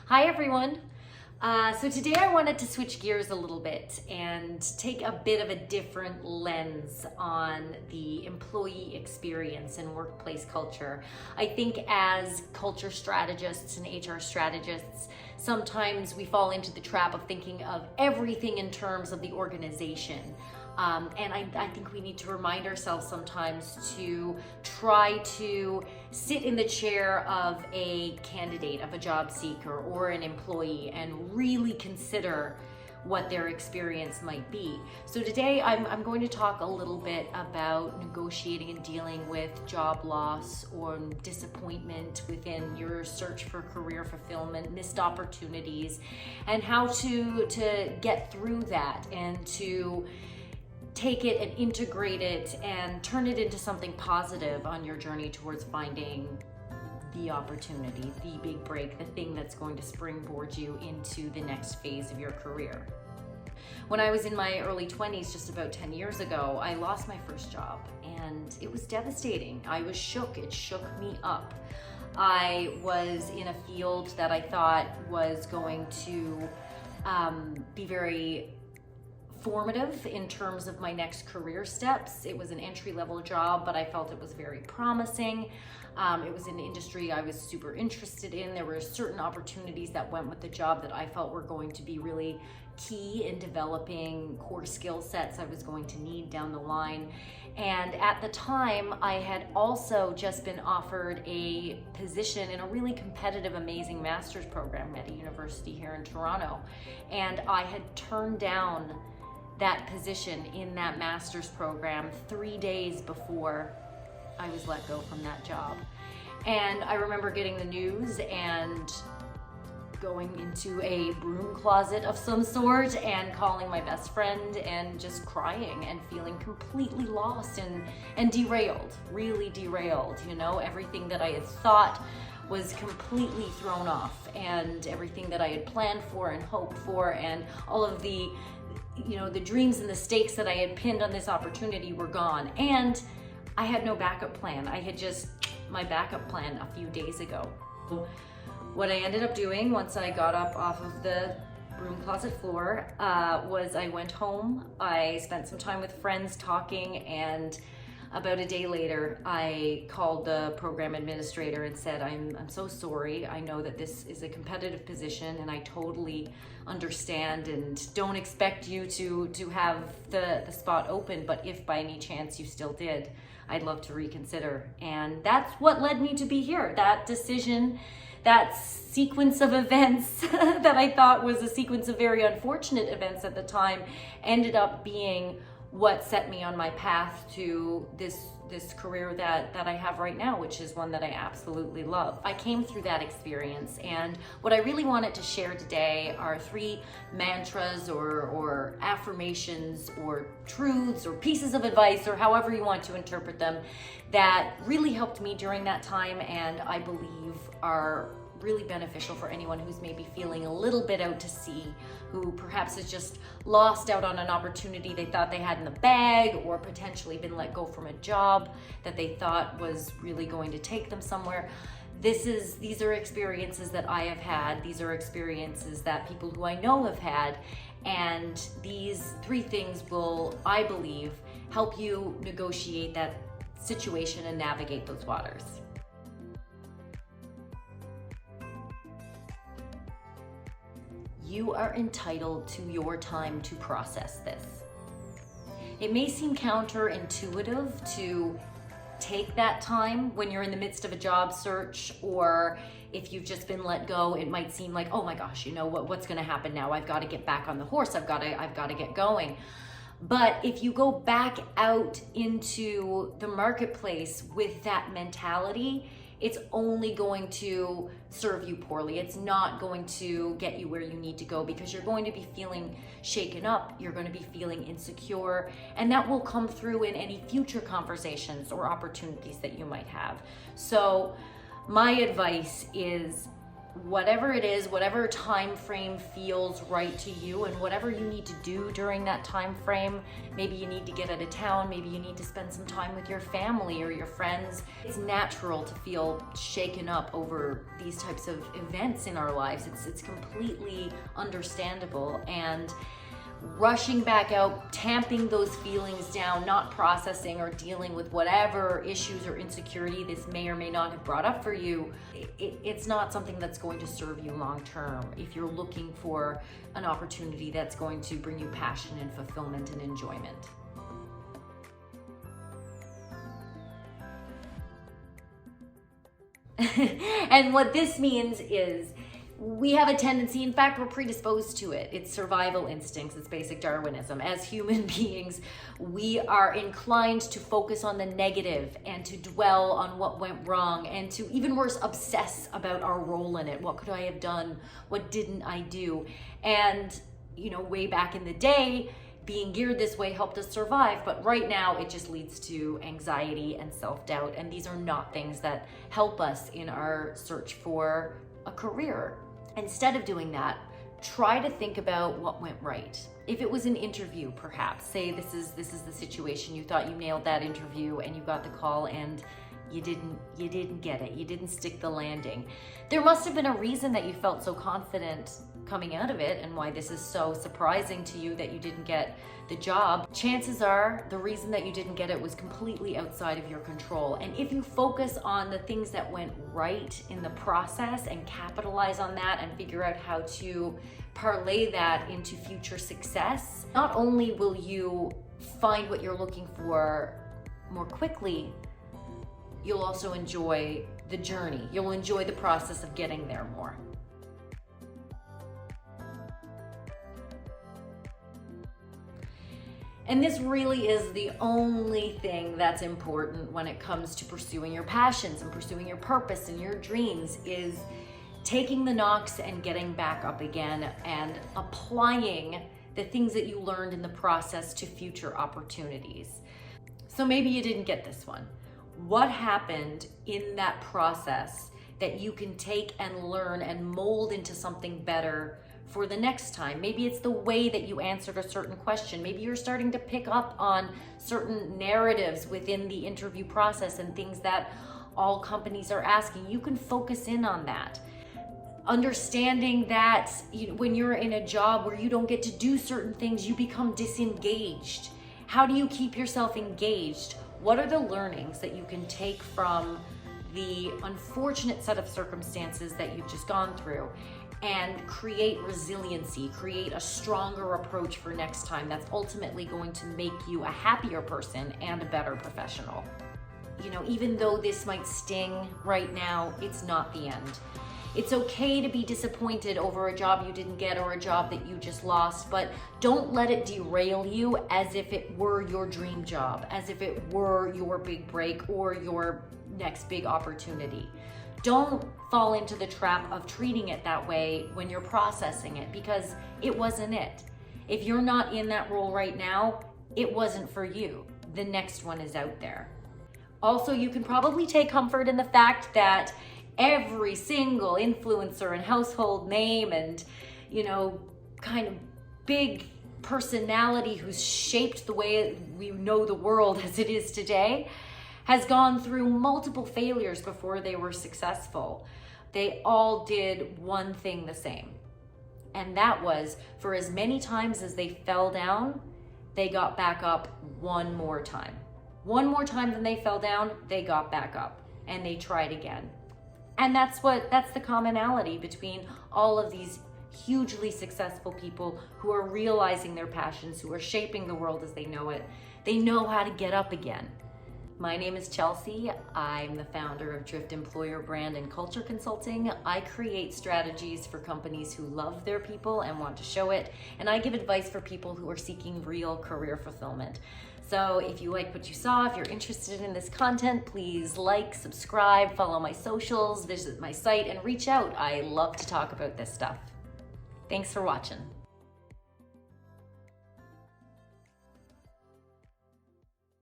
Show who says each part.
Speaker 1: Hi everyone. So today I wanted to switch gears a little bit and take a bit of a different lens on the employee experience and workplace culture. I think as culture strategists and HR strategists, sometimes we fall into the trap of thinking of everything in terms of the organization. And I think we need to remind ourselves sometimes to try to sit in the chair of a candidate, of a job seeker or an employee, and really consider what their experience might be. So today I'm going to talk a little bit about negotiating and dealing with job loss or disappointment within your search for career fulfillment, missed opportunities, and how to get through that and to take it and integrate it and turn it into something positive on your journey towards finding the opportunity, the big break, the thing that's going to springboard you into the next phase of your career. When I was in my early 20s, just about 10 years ago, I lost my first job and it was devastating. I was shook. It shook me up. I was in a field that I thought was going to be very formative in terms of my next career steps. It was an entry-level job, but I felt it was very promising. It was an industry I was super interested in. There were certain opportunities that went with the job that I felt were going to be really key in developing core skill sets I was going to need down the line. And at the time, I had also just been offered a position in a really competitive, amazing master's program at a university here in Toronto. And I had turned down that position in that master's program 3 days before I was let go from that job. And I remember getting the news and going into a broom closet of some sort and calling my best friend and just crying and feeling completely lost and derailed, really derailed. You know, everything that I had thought was completely thrown off, and everything that I had planned for and hoped for, and all of the the dreams and the stakes that I had pinned on this opportunity were gone. And I had no backup plan. I had just my backup plan a few days ago. What I ended up doing once I got up off of the broom closet floor was I went home. I spent some time with friends talking, and about a day later, I called the program administrator and said, I'm so sorry. I know that this is a competitive position and I totally understand and don't expect you to have the spot open, but if by any chance you still did, I'd love to reconsider. And that's what led me to be here. That decision, that sequence of events that I thought was a sequence of very unfortunate events at the time ended up being what set me on my path to this career that I have right now, which is one that I absolutely love. I came through that experience, and what I really wanted to share today are 3 mantras or affirmations or truths or pieces of advice, or however you want to interpret them, that really helped me during that time, and I believe are really beneficial for anyone who's maybe feeling a little bit out to sea, who perhaps has just lost out on an opportunity they thought they had in the bag, or potentially been let go from a job that they thought was really going to take them somewhere. These are experiences that I have had. These are experiences that people who I know have had. And these 3 things will, I believe, help you negotiate that situation and navigate those waters. You are entitled to your time to process this. It may seem counterintuitive to take that time when you're in the midst of a job search, or if you've just been let go, it might seem like, oh my gosh, what's gonna happen now? I've got to get back on the horse. I've got to get going. But if you go back out into the marketplace with that mentality, it's only going to serve you poorly. It's not going to get you where you need to go, because you're going to be feeling shaken up. You're going to be feeling insecure, and that will come through in any future conversations or opportunities that you might have. So my advice is whatever it is, whatever time frame feels right to you, and whatever you need to do during that time frame. Maybe you need to get out of town, maybe you need to spend some time with your family or your friends. It's natural to feel shaken up over these types of events in our lives. It's completely understandable, and rushing back out, tamping those feelings down, not processing or dealing with whatever issues or insecurity this may or may not have brought up for you, it's not something that's going to serve you long term if you're looking for an opportunity that's going to bring you passion and fulfillment and enjoyment. And what this means is we have a tendency, in fact, we're predisposed to it. It's survival instincts, it's basic Darwinism. As human beings, we are inclined to focus on the negative and to dwell on what went wrong and to, even worse, obsess about our role in it. What could I have done? What didn't I do? And, way back in the day, being geared this way helped us survive, but right now it just leads to anxiety and self-doubt, and these are not things that help us in our search for a career. Instead of doing that, try to think about what went right. If it was an interview, perhaps, say this is the situation, you thought you nailed that interview and you got the call and you didn't get it, you didn't stick the landing. There must have been a reason that you felt so confident coming out of it, and why this is so surprising to you that you didn't get the job. Chances are the reason that you didn't get it was completely outside of your control. And if you focus on the things that went right in the process and capitalize on that and figure out how to parlay that into future success, not only will you find what you're looking for more quickly, you'll also enjoy the journey. You'll enjoy the process of getting there more. And this really is the only thing that's important when it comes to pursuing your passions and pursuing your purpose and your dreams, is taking the knocks and getting back up again and applying the things that you learned in the process to future opportunities. So maybe you didn't get this one. What happened in that process that you can take and learn and mold into something better for the next time? Maybe it's the way that you answered a certain question. Maybe you're starting to pick up on certain narratives within the interview process and things that all companies are asking. You can focus in on that. Understanding that when you're in a job where you don't get to do certain things, you become disengaged. How do you keep yourself engaged? What are the learnings that you can take from the unfortunate set of circumstances that you've just gone through, and create resiliency, create a stronger approach for next time that's ultimately going to make you a happier person and a better professional? Even though this might sting right now, it's not the end. It's okay to be disappointed over a job you didn't get or a job that you just lost, but don't let it derail you as if it were your dream job, as if it were your big break or your next big opportunity. Don't fall into the trap of treating it that way when you're processing it, because it wasn't it. If you're not in that role right now, it wasn't for you. The next one is out there. Also, you can probably take comfort in the fact that every single influencer and household name and, kind of big personality who's shaped the way we know the world as it is today has gone through multiple failures before they were successful. They all did one thing the same. And that was, for as many times as they fell down, they got back up one more time. One more time than they fell down, they got back up and they tried again. And that's the commonality between all of these hugely successful people who are realizing their passions, who are shaping the world as they know it. They know how to get up again. My name is Chelsea. I'm the founder of Drift Employer Brand and Culture Consulting. I create strategies for companies who love their people and want to show it, and I give advice for people who are seeking real career fulfillment. So if you like what you saw, if you're interested in this content, please like, subscribe, follow my socials, visit my site, and reach out. I love to talk about this stuff. Thanks for watching.